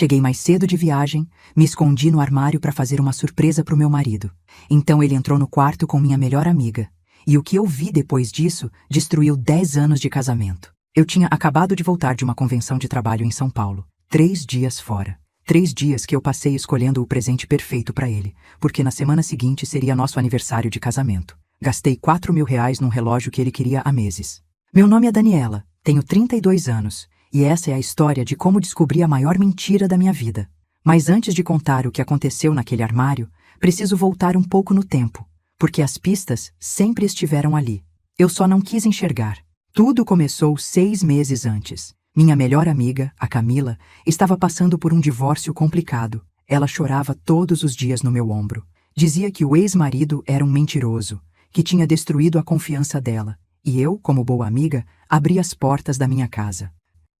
Cheguei mais cedo de viagem, me escondi no armário para fazer uma surpresa para o meu marido. Então ele entrou no quarto com minha melhor amiga. E o que eu vi depois disso destruiu 10 anos de casamento. Eu tinha acabado de voltar de uma convenção de trabalho em São Paulo. 3 dias fora. 3 dias que eu passei escolhendo o presente perfeito para ele, porque na semana seguinte seria nosso aniversário de casamento. Gastei R$ 4.000 num relógio que ele queria há meses. Meu nome é Daniela, tenho 32 anos, e essa é a história de como descobri a maior mentira da minha vida. Mas antes de contar o que aconteceu naquele armário, preciso voltar um pouco no tempo, porque as pistas sempre estiveram ali. Eu só não quis enxergar. Tudo começou 6 meses antes. Minha melhor amiga, a Camila, estava passando por um divórcio complicado. Ela chorava todos os dias no meu ombro. Dizia que o ex-marido era um mentiroso, que tinha destruído a confiança dela. E eu, como boa amiga, abri as portas da minha casa.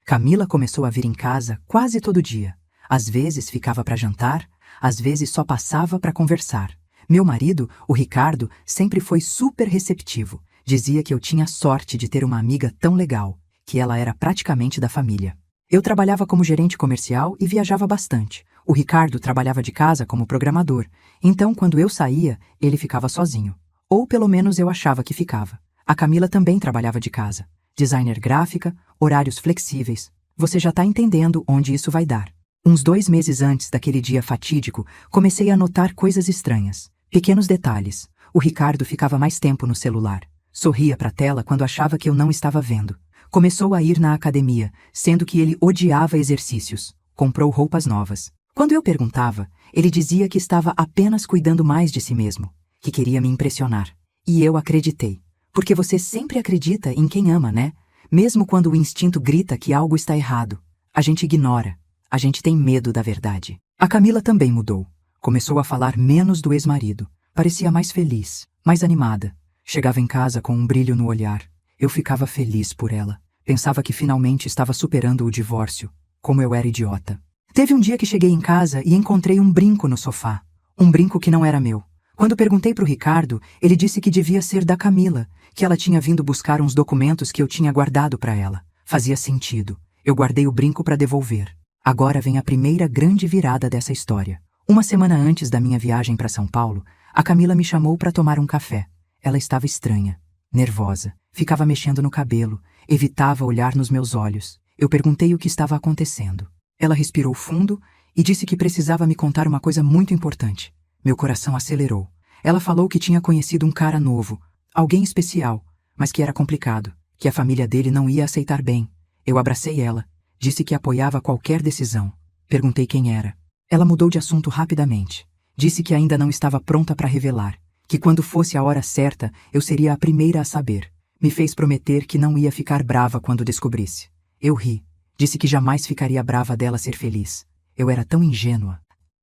Camila começou a vir em casa quase todo dia. Às vezes ficava para jantar, às vezes só passava para conversar. Meu marido, o Ricardo, sempre foi super receptivo. Dizia que eu tinha sorte de ter uma amiga tão legal, que ela era praticamente da família. Eu trabalhava como gerente comercial e viajava bastante. O Ricardo trabalhava de casa como programador, então quando eu saía, ele ficava sozinho. Ou pelo menos eu achava que ficava. A Camila também trabalhava de casa. Designer gráfica, horários flexíveis. Você já está entendendo onde isso vai dar. Uns 2 meses antes daquele dia fatídico, comecei a notar coisas estranhas. Pequenos detalhes. O Ricardo ficava mais tempo no celular. Sorria para a tela quando achava que eu não estava vendo. Começou a ir na academia, sendo que ele odiava exercícios. Comprou roupas novas. Quando eu perguntava, ele dizia que estava apenas cuidando mais de si mesmo, que queria me impressionar. E eu acreditei. Porque você sempre acredita em quem ama, né? Mesmo quando o instinto grita que algo está errado. A gente ignora. A gente tem medo da verdade. A Camila também mudou. Começou a falar menos do ex-marido. Parecia mais feliz, mais animada. Chegava em casa com um brilho no olhar. Eu ficava feliz por ela. Pensava que finalmente estava superando o divórcio. Como eu era idiota. Teve um dia que cheguei em casa e encontrei um brinco no sofá. Um brinco que não era meu. Quando perguntei para o Ricardo, ele disse que devia ser da Camila, que ela tinha vindo buscar uns documentos que eu tinha guardado para ela. Fazia sentido. Eu guardei o brinco para devolver. Agora vem a primeira grande virada dessa história. Uma semana antes da minha viagem para São Paulo, a Camila me chamou para tomar um café. Ela estava estranha, nervosa, ficava mexendo no cabelo, evitava olhar nos meus olhos. Eu perguntei o que estava acontecendo. Ela respirou fundo e disse que precisava me contar uma coisa muito importante. Meu coração acelerou. Ela falou que tinha conhecido um cara novo, alguém especial, mas que era complicado, que a família dele não ia aceitar bem. Eu abracei ela, disse que apoiava qualquer decisão. Perguntei quem era. Ela mudou de assunto rapidamente. Disse que ainda não estava pronta para revelar, que quando fosse a hora certa, eu seria a primeira a saber. Me fez prometer que não ia ficar brava quando descobrisse. Eu ri. Disse que jamais ficaria brava dela ser feliz. Eu era tão ingênua.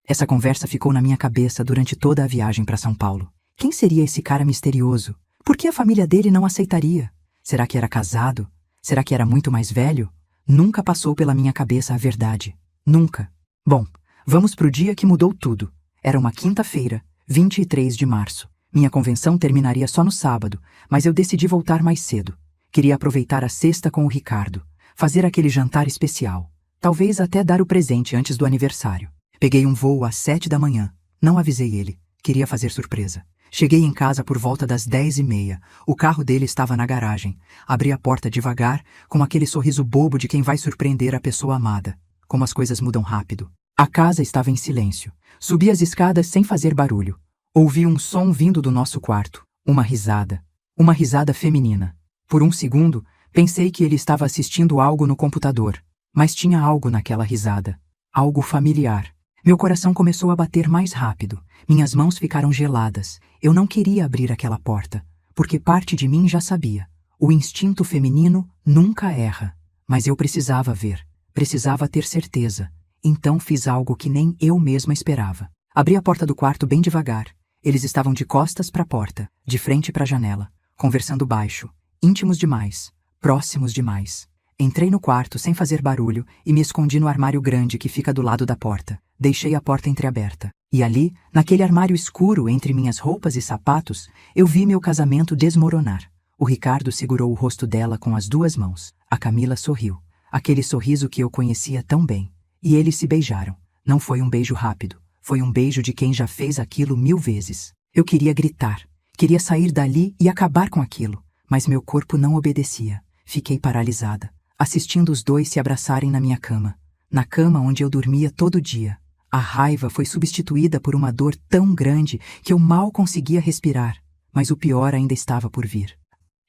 Essa conversa ficou na minha cabeça durante toda a viagem para São Paulo. Quem seria esse cara misterioso? Por que a família dele não aceitaria? Será que era casado? Será que era muito mais velho? Nunca passou pela minha cabeça a verdade. Nunca. Bom, vamos pro dia que mudou tudo. Era uma quinta-feira, 23 de março. Minha convenção terminaria só no sábado, mas eu decidi voltar mais cedo. Queria aproveitar a sexta com o Ricardo, fazer aquele jantar especial. Talvez até dar o presente antes do aniversário. Peguei um voo às 7 da manhã. Não avisei ele. Queria fazer surpresa. Cheguei em casa por volta das 10h30. O carro dele estava na garagem. Abri a porta devagar, com aquele sorriso bobo de quem vai surpreender a pessoa amada. Como as coisas mudam rápido. A casa estava em silêncio. Subi as escadas sem fazer barulho. Ouvi um som vindo do nosso quarto. Uma risada. Uma risada feminina. Por um segundo, pensei que ele estava assistindo algo no computador. Mas tinha algo naquela risada. Algo familiar. Meu coração começou a bater mais rápido. Minhas mãos ficaram geladas. Eu não queria abrir aquela porta, porque parte de mim já sabia. O instinto feminino nunca erra. Mas eu precisava ver. Precisava ter certeza. Então fiz algo que nem eu mesma esperava. Abri a porta do quarto bem devagar. Eles estavam de costas para a porta, de frente para a janela, conversando baixo, íntimos demais, próximos demais. Entrei no quarto sem fazer barulho e me escondi no armário grande que fica do lado da porta. Deixei a porta entreaberta. E ali, naquele armário escuro entre minhas roupas e sapatos, eu vi meu casamento desmoronar. O Ricardo segurou o rosto dela com as 2 mãos. A Camila sorriu. Aquele sorriso que eu conhecia tão bem. E eles se beijaram. Não foi um beijo rápido. Foi um beijo de quem já fez aquilo 1000 vezes. Eu queria gritar. Queria sair dali e acabar com aquilo. Mas meu corpo não obedecia. Fiquei paralisada, assistindo os dois se abraçarem na minha cama. Na cama onde eu dormia todo dia. A raiva foi substituída por uma dor tão grande que eu mal conseguia respirar. Mas o pior ainda estava por vir.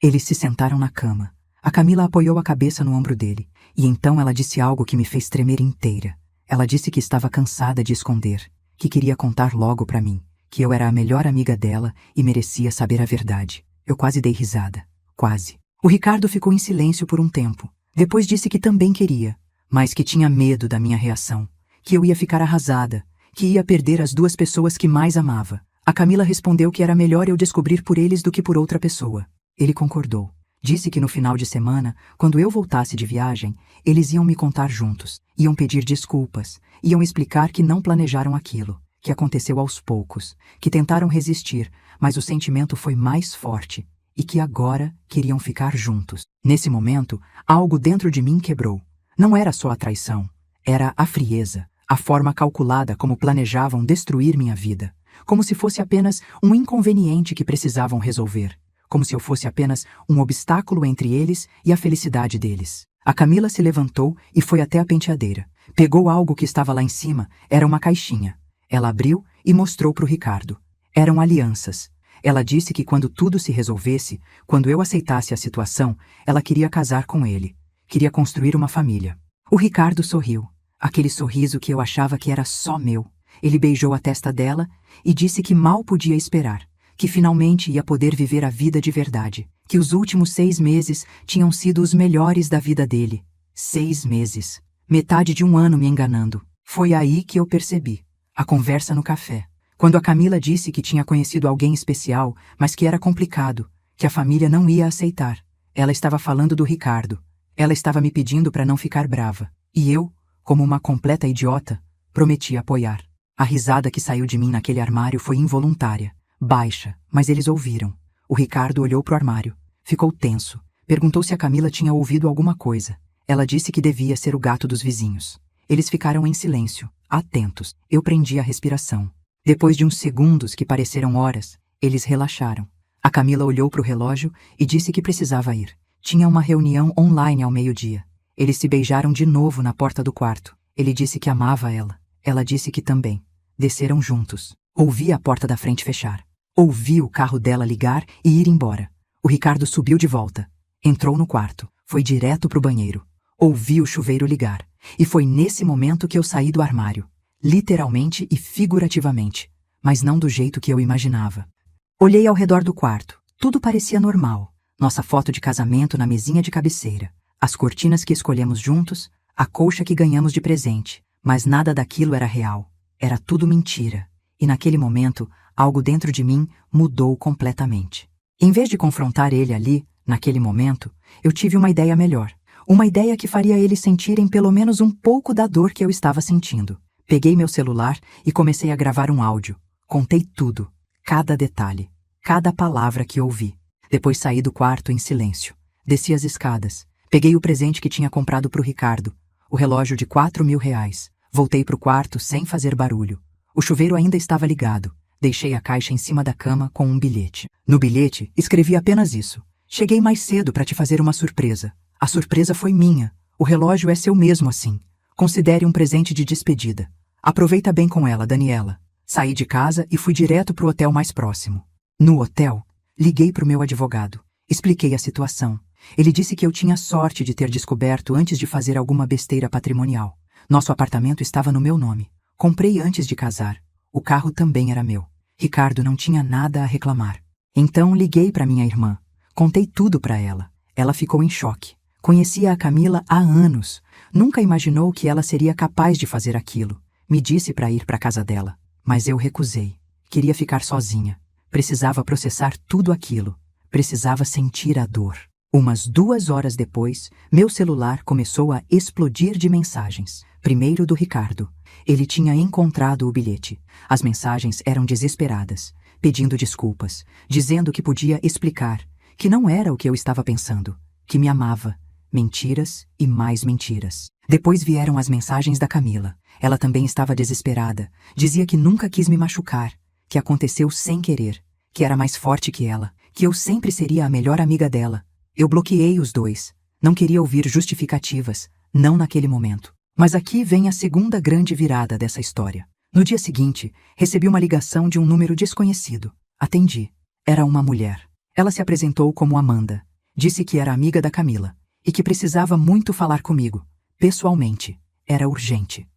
Eles se sentaram na cama. A Camila apoiou a cabeça no ombro dele. E então ela disse algo que me fez tremer inteira. Ela disse que estava cansada de esconder. Que queria contar logo pra mim. Que eu era a melhor amiga dela e merecia saber a verdade. Eu quase dei risada. Quase. O Ricardo ficou em silêncio por um tempo. Depois disse que também queria, mas que tinha medo da minha reação. Que eu ia ficar arrasada. Que ia perder as duas pessoas que mais amava. A Camila respondeu que era melhor eu descobrir por eles do que por outra pessoa. Ele concordou. Disse que no final de semana, quando eu voltasse de viagem, eles iam me contar juntos. Iam pedir desculpas. Iam explicar que não planejaram aquilo. Que aconteceu aos poucos. Que tentaram resistir, mas o sentimento foi mais forte. E que agora queriam ficar juntos. Nesse momento, algo dentro de mim quebrou. Não era só a traição. Era a frieza. A forma calculada como planejavam destruir minha vida. Como se fosse apenas um inconveniente que precisavam resolver. Como se eu fosse apenas um obstáculo entre eles e a felicidade deles. A Camila se levantou e foi até a penteadeira. Pegou algo que estava lá em cima. Era uma caixinha. Ela abriu e mostrou para o Ricardo. Eram alianças. Ela disse que quando tudo se resolvesse, quando eu aceitasse a situação, ela queria casar com ele. Queria construir uma família. O Ricardo sorriu. Aquele sorriso que eu achava que era só meu. Ele beijou a testa dela e disse que mal podia esperar. Que finalmente ia poder viver a vida de verdade. Que os últimos 6 meses tinham sido os melhores da vida dele. 6 meses. Metade de um ano me enganando. Foi aí que eu percebi. A conversa no café. Quando a Camila disse que tinha conhecido alguém especial, mas que era complicado, que a família não ia aceitar. Ela estava falando do Ricardo. Ela estava me pedindo para não ficar brava. E eu, como uma completa idiota, prometi apoiar. A risada que saiu de mim naquele armário foi involuntária, baixa, mas eles ouviram. O Ricardo olhou pro armário. Ficou tenso. Perguntou se a Camila tinha ouvido alguma coisa. Ela disse que devia ser o gato dos vizinhos. Eles ficaram em silêncio, atentos. Eu prendi a respiração. Depois de uns segundos que pareceram horas, eles relaxaram. A Camila olhou para o relógio e disse que precisava ir. Tinha uma reunião online ao meio-dia. Eles se beijaram de novo na porta do quarto. Ele disse que amava ela. Ela disse que também. Desceram juntos. Ouvi a porta da frente fechar. Ouvi o carro dela ligar e ir embora. O Ricardo subiu de volta. Entrou no quarto. Foi direto para o banheiro. Ouvi o chuveiro ligar. E foi nesse momento que eu saí do armário. Literalmente e figurativamente, mas não do jeito que eu imaginava. Olhei ao redor do quarto. Tudo parecia normal. Nossa foto de casamento na mesinha de cabeceira, as cortinas que escolhemos juntos, a colcha que ganhamos de presente. Mas nada daquilo era real. Era tudo mentira. E naquele momento, algo dentro de mim mudou completamente. Em vez de confrontar ele ali, naquele momento, eu tive uma ideia melhor. Uma ideia que faria eles sentirem pelo menos um pouco da dor que eu estava sentindo. Peguei meu celular e comecei a gravar um áudio. Contei tudo, cada detalhe, cada palavra que ouvi. Depois saí do quarto em silêncio. Desci as escadas. Peguei o presente que tinha comprado para o Ricardo, o relógio de R$ 4.000. Voltei para o quarto sem fazer barulho. O chuveiro ainda estava ligado. Deixei a caixa em cima da cama com um bilhete. No bilhete, escrevi apenas isso. Cheguei mais cedo para te fazer uma surpresa. A surpresa foi minha. O relógio é seu mesmo assim. Considere um presente de despedida. Aproveita bem com ela, Daniela. Saí de casa e fui direto pro hotel mais próximo. No hotel, liguei pro meu advogado. Expliquei a situação. Ele disse que eu tinha sorte de ter descoberto antes de fazer alguma besteira patrimonial. Nosso apartamento estava no meu nome. Comprei antes de casar. O carro também era meu. Ricardo não tinha nada a reclamar. Então liguei para minha irmã. Contei tudo para ela. Ela ficou em choque. Conhecia a Camila há anos. Nunca imaginou que ela seria capaz de fazer aquilo. Me disse para ir para a casa dela. Mas eu recusei. Queria ficar sozinha. Precisava processar tudo aquilo. Precisava sentir a dor. Umas 2 horas depois, meu celular começou a explodir de mensagens. Primeiro do Ricardo. Ele tinha encontrado o bilhete. As mensagens eram desesperadas, pedindo desculpas, dizendo que podia explicar, que não era o que eu estava pensando, que me amava. Mentiras e mais mentiras. Depois vieram as mensagens da Camila. Ela também estava desesperada. Dizia que nunca quis me machucar, que aconteceu sem querer, que era mais forte que ela, que eu sempre seria a melhor amiga dela. Eu bloqueei os dois. Não queria ouvir justificativas, não naquele momento. Mas aqui vem a segunda grande virada dessa história. No dia seguinte, recebi uma ligação de um número desconhecido. Atendi. Era uma mulher. Ela se apresentou como Amanda. Disse que era amiga da Camila e que precisava muito falar comigo, pessoalmente. Era urgente.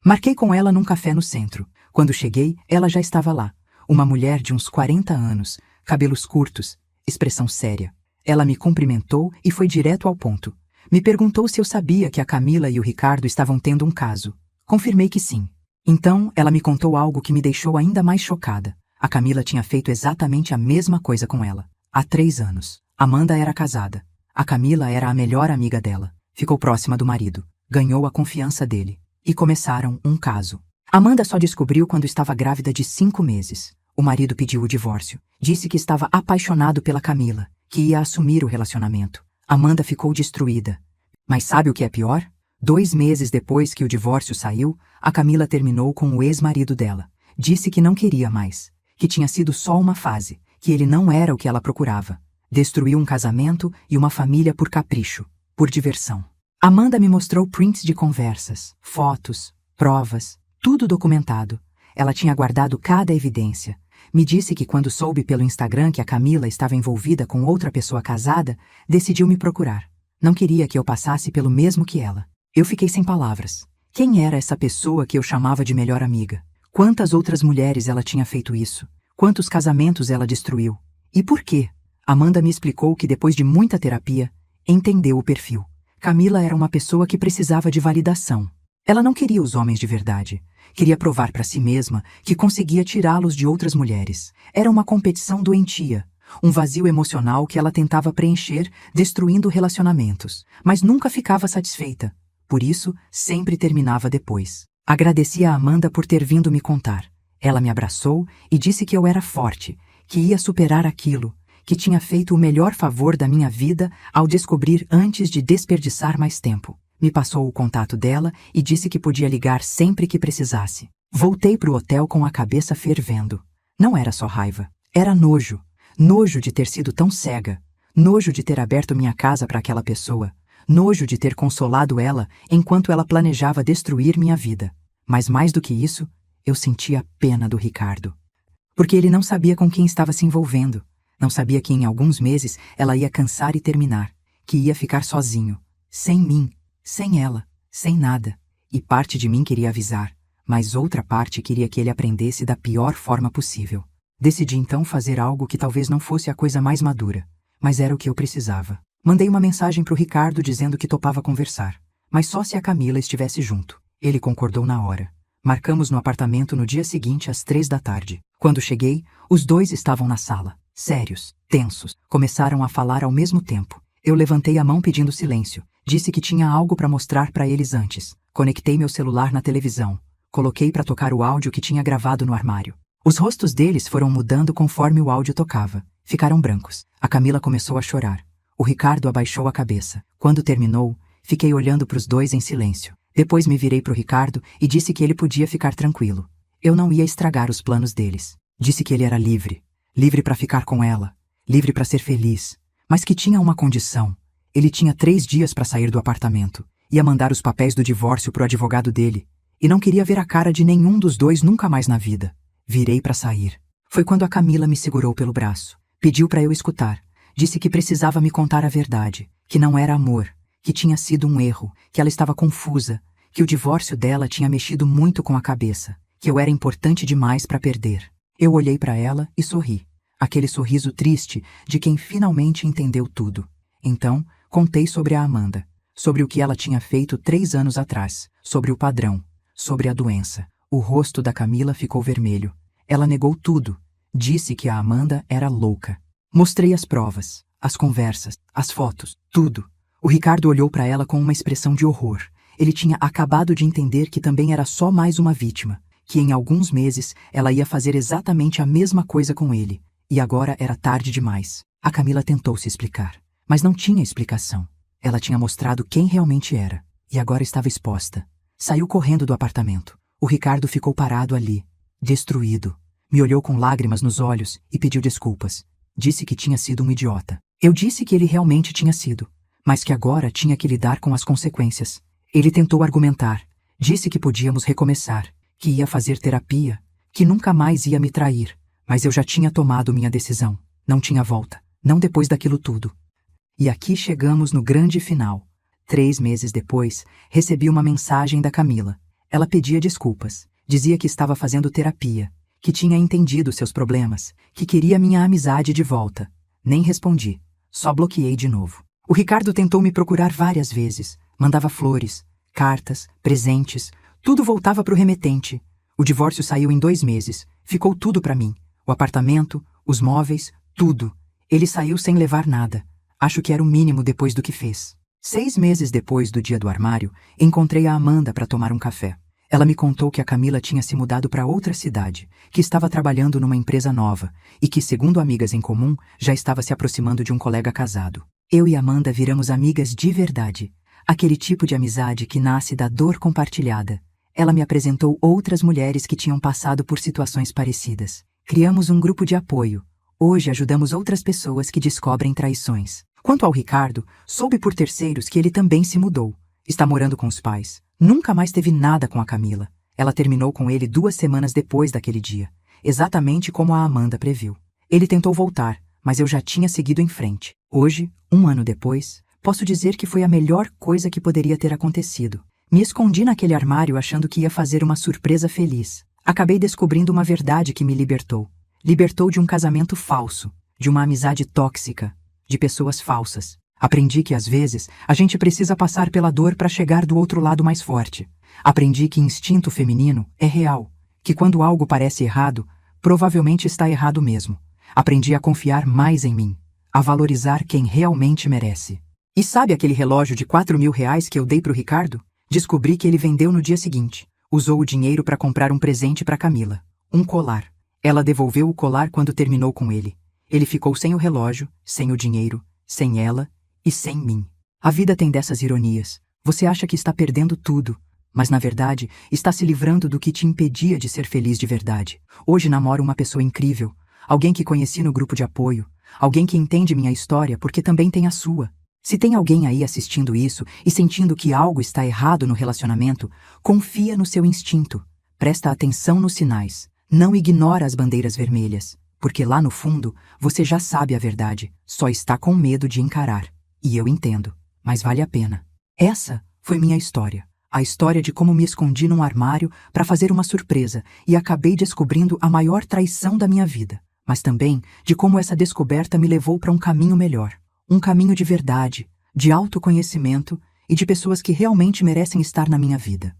Marquei com ela num café no centro. Quando cheguei, ela já estava lá. Uma mulher de uns 40 anos, cabelos curtos, expressão séria. Ela me cumprimentou e foi direto ao ponto. Me perguntou se eu sabia que a Camila e o Ricardo estavam tendo um caso. Confirmei que sim. Então, ela me contou algo que me deixou ainda mais chocada. A Camila tinha feito exatamente a mesma coisa com ela. Há 3 anos. Amanda era casada. A Camila era a melhor amiga dela. Ficou próxima do marido. Ganhou a confiança dele. E começaram um caso. Amanda só descobriu quando estava grávida de 5 meses. O marido pediu o divórcio. Disse que estava apaixonado pela Camila, que ia assumir o relacionamento. Amanda ficou destruída. Mas sabe o que é pior? 2 meses depois que o divórcio saiu, a Camila terminou com o ex-marido dela. Disse que não queria mais, que tinha sido só uma fase, que ele não era o que ela procurava. Destruiu um casamento e uma família por capricho, por diversão. Amanda me mostrou prints de conversas, fotos, provas, tudo documentado. Ela tinha guardado cada evidência. Me disse que quando soube pelo Instagram que a Camila estava envolvida com outra pessoa casada, decidiu me procurar. Não queria que eu passasse pelo mesmo que ela. Eu fiquei sem palavras. Quem era essa pessoa que eu chamava de melhor amiga? Quantas outras mulheres ela tinha feito isso? Quantos casamentos ela destruiu? E por quê? Amanda me explicou que depois de muita terapia, entendeu o perfil. Camila era uma pessoa que precisava de validação. Ela não queria os homens de verdade. Queria provar para si mesma que conseguia tirá-los de outras mulheres. Era uma competição doentia. Um vazio emocional que ela tentava preencher, destruindo relacionamentos. Mas nunca ficava satisfeita. Por isso, sempre terminava depois. Agradeci a Amanda por ter vindo me contar. Ela me abraçou e disse que eu era forte, que ia superar aquilo, que tinha feito o melhor favor da minha vida ao descobrir antes de desperdiçar mais tempo. Me passou o contato dela e disse que podia ligar sempre que precisasse. Voltei pro hotel com a cabeça fervendo. Não era só raiva, era nojo. Nojo de ter sido tão cega. Nojo de ter aberto minha casa para aquela pessoa. Nojo de ter consolado ela enquanto ela planejava destruir minha vida. Mas mais do que isso, eu sentia pena do Ricardo. Porque ele não sabia com quem estava se envolvendo. Não sabia que em alguns meses ela ia cansar e terminar. Que ia ficar sozinho. Sem mim. Sem ela. Sem nada. E parte de mim queria avisar. Mas outra parte queria que ele aprendesse da pior forma possível. Decidi então fazer algo que talvez não fosse a coisa mais madura. Mas era o que eu precisava. Mandei uma mensagem pro Ricardo dizendo que topava conversar. Mas só se a Camila estivesse junto. Ele concordou na hora. Marcamos no apartamento no dia seguinte às 3 da tarde. Quando cheguei, os dois estavam na sala. Sérios, tensos. Começaram a falar ao mesmo tempo. Eu levantei a mão pedindo silêncio. Disse que tinha algo para mostrar para eles antes. Conectei meu celular na televisão. Coloquei para tocar o áudio que tinha gravado no armário. Os rostos deles foram mudando conforme o áudio tocava. Ficaram brancos. A Camila começou a chorar. O Ricardo abaixou a cabeça. Quando terminou, fiquei olhando para os dois em silêncio. Depois me virei para o Ricardo e disse que ele podia ficar tranquilo. Eu não ia estragar os planos deles. Disse que ele era livre. Livre para ficar com ela. Livre para ser feliz. Mas que tinha uma condição. Ele tinha 3 dias para sair do apartamento. Ia mandar os papéis do divórcio pro advogado dele. E não queria ver a cara de nenhum dos dois nunca mais na vida. Virei para sair. Foi quando a Camila me segurou pelo braço. Pediu para eu escutar. Disse que precisava me contar a verdade. Que não era amor. Que tinha sido um erro. Que ela estava confusa. Que o divórcio dela tinha mexido muito com a cabeça. Que eu era importante demais para perder. Eu olhei para ela e sorri. Aquele sorriso triste de quem finalmente entendeu tudo. Então, contei sobre a Amanda. Sobre o que ela tinha feito 3 anos atrás. Sobre o padrão. Sobre a doença. O rosto da Camila ficou vermelho. Ela negou tudo. Disse que a Amanda era louca. Mostrei as provas, as conversas, as fotos, tudo. O Ricardo olhou para ela com uma expressão de horror. Ele tinha acabado de entender que também era só mais uma vítima. Que em alguns meses ela ia fazer exatamente a mesma coisa com ele. E agora era tarde demais. A Camila tentou se explicar. Mas não tinha explicação. Ela tinha mostrado quem realmente era. e agora estava exposta. Saiu correndo do apartamento. O Ricardo ficou parado ali, destruído. Me olhou com lágrimas nos olhos e pediu desculpas. Disse que tinha sido um idiota. Eu disse que ele realmente tinha sido, mas que agora tinha que lidar com as consequências. Ele tentou argumentar. Disse que podíamos recomeçar, que ia fazer terapia, que nunca mais ia me trair. Mas eu já tinha tomado minha decisão. Não tinha volta. Não depois daquilo tudo. E aqui chegamos no grande final. 3 meses depois, recebi uma mensagem da Camila. Ela pedia desculpas. Dizia que estava fazendo terapia, que tinha entendido seus problemas, que queria minha amizade de volta. Nem respondi. Só bloqueei de novo. O Ricardo tentou me procurar várias vezes. Mandava flores, cartas, presentes. Tudo voltava para o remetente. O divórcio saiu em 2 meses. Ficou tudo para mim. O apartamento, os móveis, tudo. Ele saiu sem levar nada. Acho que era o mínimo depois do que fez. 6 meses depois do dia do armário, encontrei a Amanda para tomar um café. Ela me contou que a Camila tinha se mudado para outra cidade, que estava trabalhando numa empresa nova e que, segundo amigas em comum, já estava se aproximando de um colega casado. Eu e Amanda viramos amigas de verdade. Aquele tipo de amizade que nasce da dor compartilhada. Ela me apresentou outras mulheres que tinham passado por situações parecidas. Criamos um grupo de apoio. Hoje ajudamos outras pessoas que descobrem traições. Quanto ao Ricardo, soube por terceiros que ele também se mudou. Está morando com os pais. Nunca mais teve nada com a Camila. Ela terminou com ele 2 semanas depois daquele dia. Exatamente como a Amanda previu. Ele tentou voltar, mas eu já tinha seguido em frente. Hoje, 1 ano depois, posso dizer que foi a melhor coisa que poderia ter acontecido. Me escondi naquele armário achando que ia fazer uma surpresa feliz. Acabei descobrindo uma verdade que me libertou. Libertou de um casamento falso, de uma amizade tóxica, de pessoas falsas. Aprendi que às vezes a gente precisa passar pela dor para chegar do outro lado mais forte. Aprendi que instinto feminino é real, que quando algo parece errado, provavelmente está errado mesmo. Aprendi a confiar mais em mim, a valorizar quem realmente merece. E sabe aquele relógio de R$ 4.000 que eu dei pro Ricardo? Descobri que ele vendeu no dia seguinte. Usou o dinheiro para comprar um presente para Camila, um colar. Ela devolveu o colar quando terminou com ele. Ele ficou sem o relógio, sem o dinheiro, sem ela e sem mim. A vida tem dessas ironias. Você acha que está perdendo tudo, mas na verdade está se livrando do que te impedia de ser feliz de verdade. Hoje namoro uma pessoa incrível, alguém que conheci no grupo de apoio, alguém que entende minha história porque também tem a sua. Se tem alguém aí assistindo isso e sentindo que algo está errado no relacionamento, confia no seu instinto. Presta atenção nos sinais. Não ignora as bandeiras vermelhas, porque lá no fundo você já sabe a verdade, só está com medo de encarar. E eu entendo, mas vale a pena. Essa foi minha história. A história de como me escondi num armário para fazer uma surpresa e acabei descobrindo a maior traição da minha vida. Mas também de como essa descoberta me levou para um caminho melhor. Um caminho de verdade, de autoconhecimento e de pessoas que realmente merecem estar na minha vida.